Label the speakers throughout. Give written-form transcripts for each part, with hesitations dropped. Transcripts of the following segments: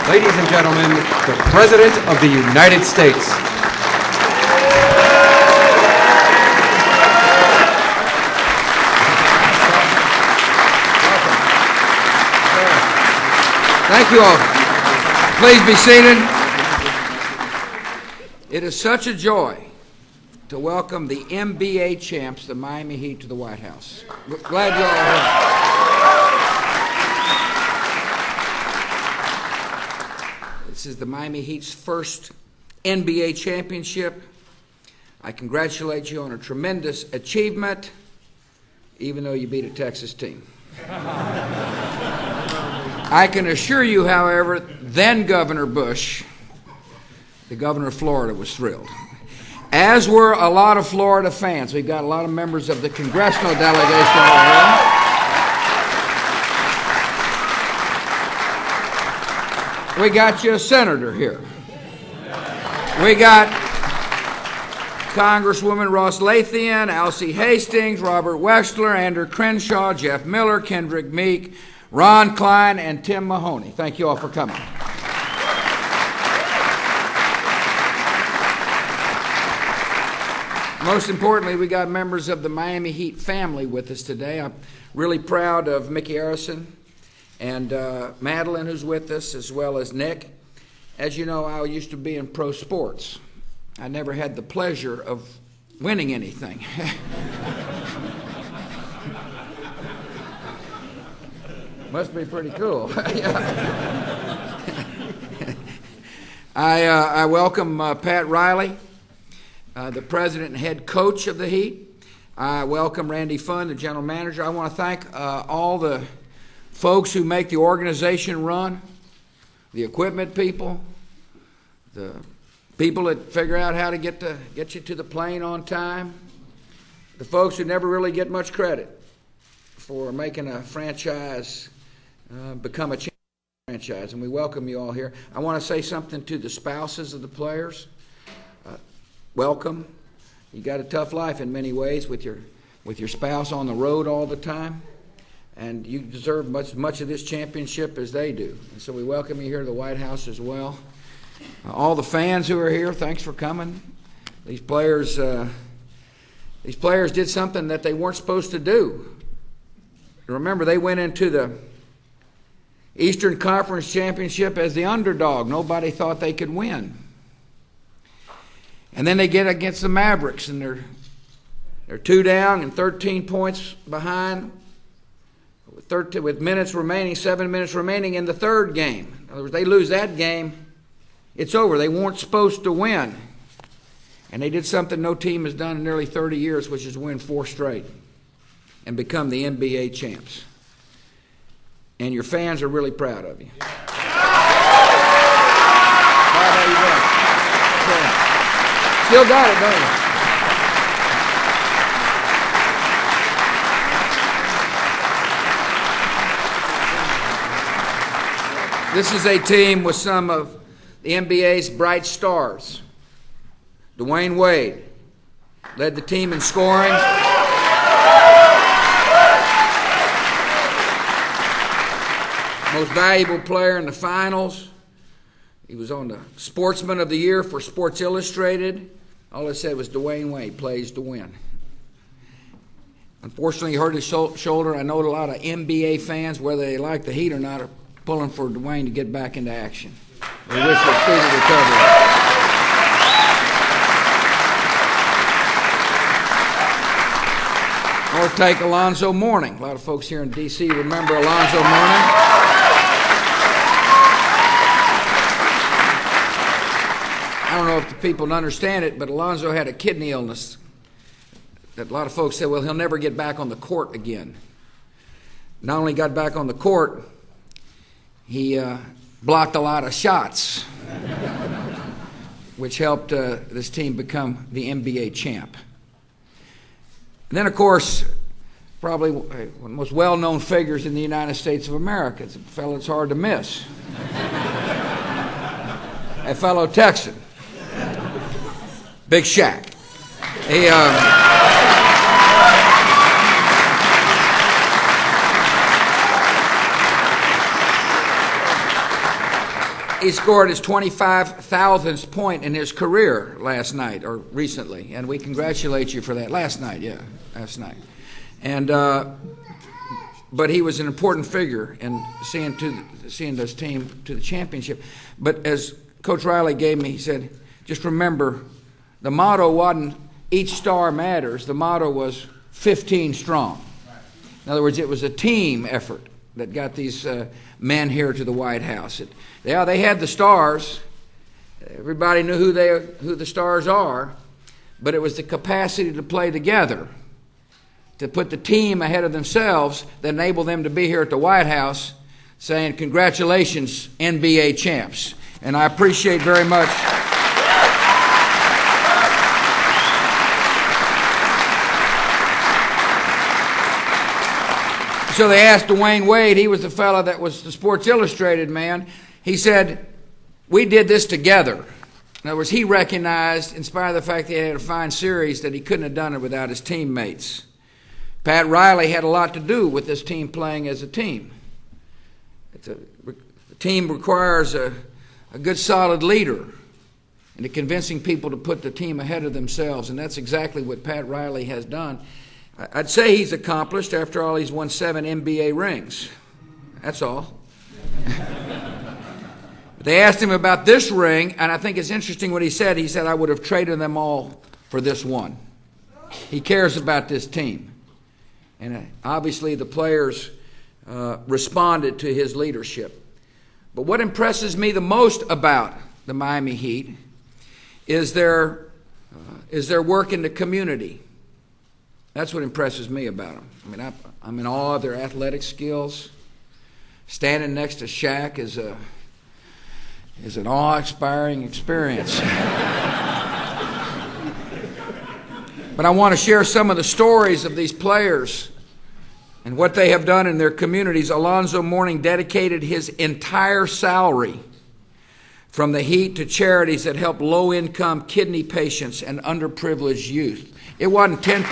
Speaker 1: Ladies and gentlemen, the President of the United States.
Speaker 2: Thank you all. Please be seated. It is such a joy to welcome the NBA champs, the Miami Heat, to the White House. Glad you all are here. This is the Miami Heat's first NBA championship. I congratulate you on a tremendous achievement, even though you beat a Texas team. I can assure you, however, then Governor Bush, the governor of Florida, was thrilled. As were a lot of Florida fans. We've got a lot of members of the congressional delegation over here. We got you a senator here. We got Congresswoman Ross Lathian, Alcee Hastings, Robert Wexler, Andrew Crenshaw, Jeff Miller, Kendrick Meek, Ron Klein, and Tim Mahoney. Thank you all for coming. Most importantly, we got members of the Miami Heat family with us today. I'm really proud of Mickey Arison and Madeline, who's with us, as well as Nick. As you know, I used to be in pro sports. I never had the pleasure of winning anything. Must be pretty cool. I welcome Pat Riley, the president and head coach of the Heat. I welcome Randy Funn, the general manager. I want to thank all the folks who make the organization run, the equipment people, the people that figure out how to get you to the plane on time, the folks who never really get much credit for making a franchise become a franchise, and we welcome you all here. I want to say something to the spouses of the players. Welcome. You got a tough life in many ways with your spouse on the road all the time, and you deserve much of this championship as they do. And so we welcome you here to the White House as well. All the fans who are here, thanks for coming. These players did something that they weren't supposed to do. Remember, they went into the Eastern Conference Championship as the underdog. Nobody thought they could win. And then they get against the Mavericks, and they're 2 down and 13 points behind with minutes remaining, 7 minutes remaining in the third game. In other words, they lose that game, it's over. They weren't supposed to win. And they did something no team has done in nearly 30 years, which is win 4 straight and become the NBA champs. And your fans are really proud of you. Still got it, don't you? This is a team with some of the NBA's bright stars. Dwayne Wade led the team in scoring. Most valuable player in the finals. He was on the Sportsman of the Year for Sports Illustrated. All it said was Dwayne Wade plays to win. Unfortunately, he hurt his shoulder. I know a lot of NBA fans, whether they like the Heat or not, are pulling for Dwayne to get back into action. We wish for speedy recovery. Or take Alonzo Mourning. A lot of folks here in D.C. remember Alonzo Mourning. I don't know if the people understand it, but Alonzo had a kidney illness that a lot of folks said, well, he'll never get back on the court again. Not only got back on the court, he blocked a lot of shots, which helped this team become the NBA champ. And then, of course, probably one of the most well-known figures in the United States of America. It's a fellow that's hard to miss. A fellow Texan. Big Shaq. He scored his 25,000th point in his career last night, or recently, and we congratulate you for that. Last night. And but he was an important figure in seeing this team to the championship. But as Coach Riley gave me, he said, just remember, the motto wasn't each star matters. The motto was 15 strong. In other words, it was a team effort that got these men here to the White House. They had the stars. Everybody knew who the stars are, but it was the capacity to play together, to put the team ahead of themselves, that enabled them to be here at the White House saying, congratulations, NBA champs. And I appreciate very much. So they asked Dwayne Wade, he was the fellow that was the Sports Illustrated man. He said, we did this together. In other words, he recognized, in spite of the fact that he had a fine series, that he couldn't have done it without his teammates. Pat Riley had a lot to do with this team playing as a team. The team requires a good, solid leader, and convincing people to put the team ahead of themselves, and that's exactly what Pat Riley has done. I'd say he's accomplished. After all, he's won 7 NBA rings. That's all. They asked him about this ring, and I think it's interesting what he said. He said, I would have traded them all for this one. He cares about this team. And obviously the players responded to his leadership. But what impresses me the most about the Miami Heat is their work in the community. That's what impresses me about them. I mean, I'm in awe of their athletic skills. Standing next to Shaq is an awe-inspiring experience. But I want to share some of the stories of these players and what they have done in their communities. Alonzo Mourning dedicated his entire salary from the Heat to charities that help low-income kidney patients and underprivileged youth. It wasn't 10%.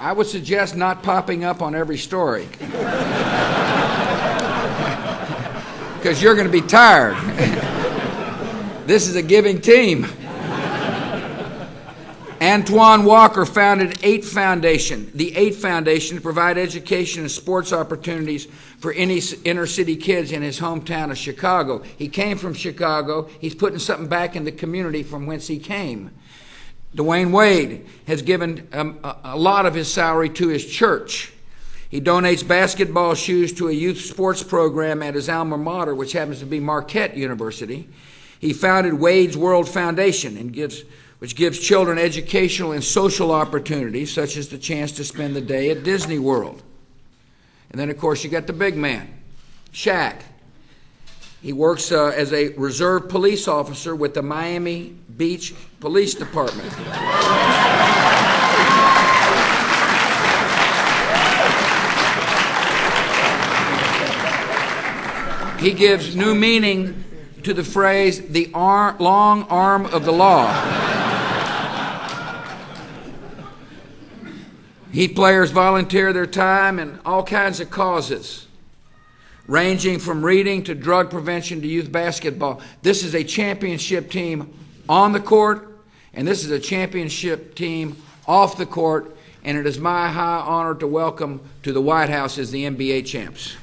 Speaker 2: I would suggest not popping up on every story, because you're going to be tired. This is a giving team. Antoine Walker founded the 8 Foundation, to provide education and sports opportunities for any inner-city kids in his hometown of Chicago. He came from Chicago. He's putting something back in the community from whence he came. Dwayne Wade has given a lot of his salary to his church. He donates basketball shoes to a youth sports program at his alma mater, which happens to be Marquette University. He founded Wade's World Foundation, which gives children educational and social opportunities, such as the chance to spend the day at Disney World. And then, of course, you got the big man, Shaq. He works as a reserve police officer with the Miami Beach Police Department. He gives new meaning to the phrase, the long arm of the law. Heat players volunteer their time in all kinds of causes, ranging from reading to drug prevention to youth basketball. This is a championship team on the court, and this is a championship team off the court, and it is my high honor to welcome to the White House as the NBA champs.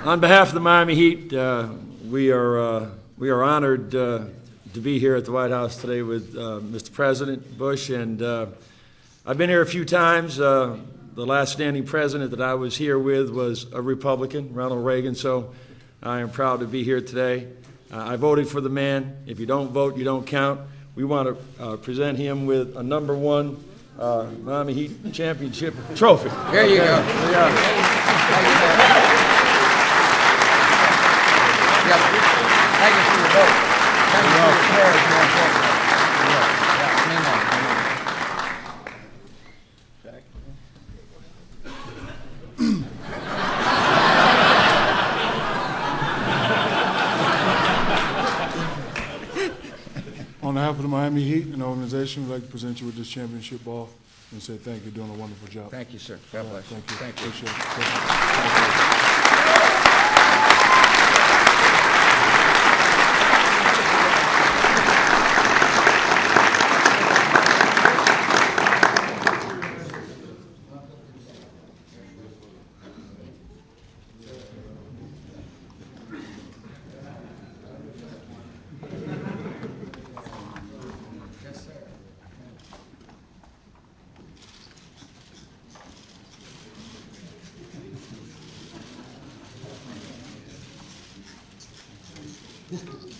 Speaker 3: On behalf of the Miami Heat, we are honored to be here at the White House today with Mr. President Bush, and I've been here a few times. The last standing president that I was here with was a Republican, Ronald Reagan, so I am proud to be here today. I voted for the man. If you don't vote, you don't count. We want to present him with a #1 Miami Heat championship trophy.
Speaker 2: There you go.
Speaker 3: Yeah.
Speaker 2: Thank you for your vote. Thank you for your prayers, more important. Yeah, hang on, hang on.
Speaker 4: On behalf of the Miami Heat and the organization, we'd like to present you with this championship ball and say thank you. You're doing a wonderful job.
Speaker 2: Thank you, sir. God bless you.
Speaker 4: Thank you.
Speaker 2: Thank you.
Speaker 4: Appreciate it. Thank you.
Speaker 2: Yes, sir.